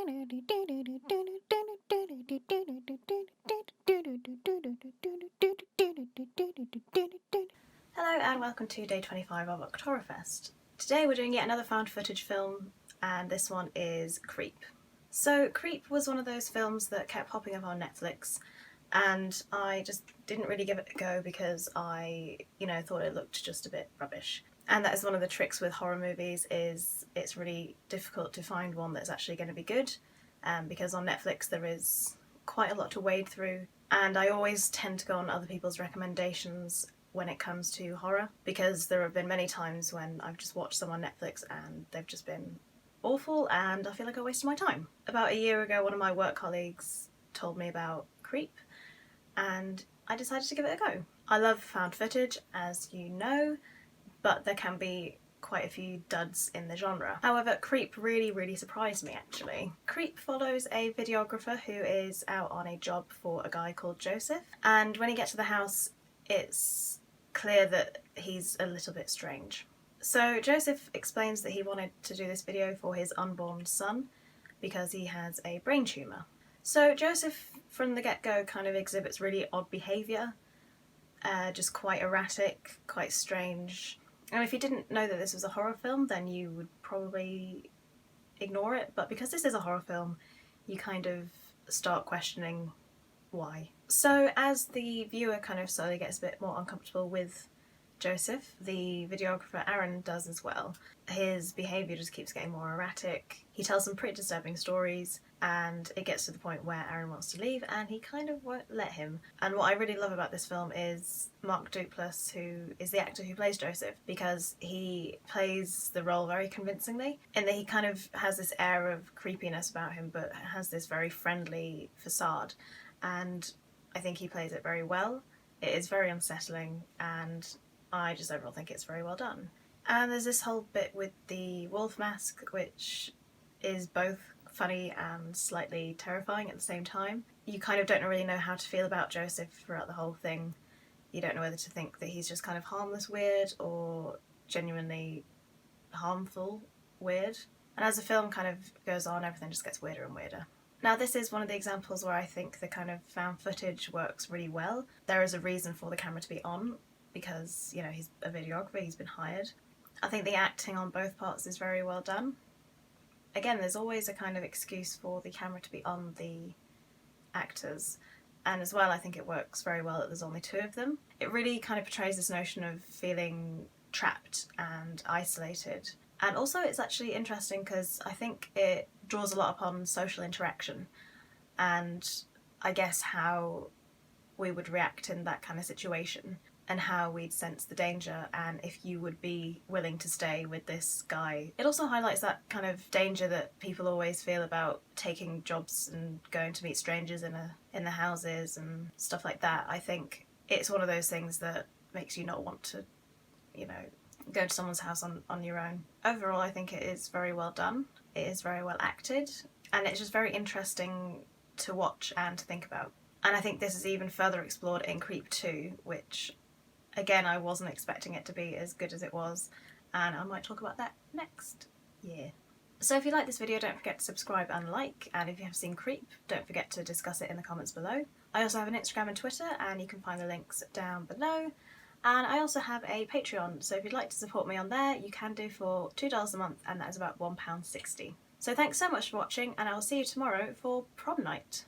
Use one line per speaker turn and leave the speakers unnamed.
Hello and welcome to day 25 of OctHorrorFest. Today we're doing yet another found footage film, and this one is Creep. So Creep was one of those films that kept popping up on Netflix, and I just didn't really give it a go because I, thought it looked just a bit rubbish. And that is one of the tricks with horror movies, is it's really difficult to find one that's actually going to be good, because on Netflix there is quite a lot to wade through, and I always tend to go on other people's recommendations when it comes to horror, because there have been many times when I've just watched some on Netflix and they've just been awful and I feel like I wasted my time. About a year ago, one of my work colleagues told me about Creep and I decided to give it a go. I love found footage, as you know, but there can be quite a few duds in the genre. However, Creep really surprised me actually. Creep follows a videographer who is out on a job for a guy called Joseph, and when he gets to the house it's clear that he's a little bit strange. So Joseph explains that he wanted to do this video for his unborn son because he has a brain tumour. So Joseph from the get-go kind of exhibits really odd behaviour, just quite erratic, quite strange. And if you didn't know that this was a horror film, then you would probably ignore it, but because this is a horror film, you kind of start questioning why. So as the viewer kind of slowly gets a bit more uncomfortable with Joseph, the videographer Aaron does as well. His behaviour just keeps getting more erratic. He tells some pretty disturbing stories, and it gets to the point where Aaron wants to leave and he kind of won't let him. And what I really love about this film is Mark Duplass, who is the actor who plays Joseph, because he plays the role very convincingly, in that he kind of has this air of creepiness about him but has this very friendly facade, and I think he plays it very well. It is very unsettling and I just overall think it's very well done. And there's this whole bit with the wolf mask, which is both funny and slightly terrifying at the same time. You kind of don't really know how to feel about Joseph throughout the whole thing. You don't know whether to think that he's just kind of harmless weird or genuinely harmful weird. And as the film kind of goes on, everything just gets weirder and weirder. Now this is one of the examples where I think the kind of found footage works really well. There is a reason for the camera to be on, because, he's a videographer, he's been hired. I think the acting on both parts is very well done. Again, there's always a kind of excuse for the camera to be on the actors, and as well I think it works very well that there's only two of them. It really kind of portrays this notion of feeling trapped and isolated. And also it's actually interesting because I think it draws a lot upon social interaction and I guess how we would react in that kind of situation and how we'd sense the danger and if you would be willing to stay with this guy. It also highlights that kind of danger that people always feel about taking jobs and going to meet strangers in the houses and stuff like that. I think it's one of those things that makes you not want to, go to someone's house on your own. Overall, I think it is very well done. It is very well acted, and it's just very interesting to watch and to think about. And I think this is even further explored in Creep 2, which, again, I wasn't expecting it to be as good as it was, and I might talk about that next year. So if you like this video, don't forget to subscribe and like, and if you have seen Creep, don't forget to discuss it in the comments below. I also have an Instagram and Twitter, and you can find the links down below. And I also have a Patreon, so if you'd like to support me on there, you can do for $2 a month, and that is about £1.60. So thanks so much for watching, and I will see you tomorrow for prom night.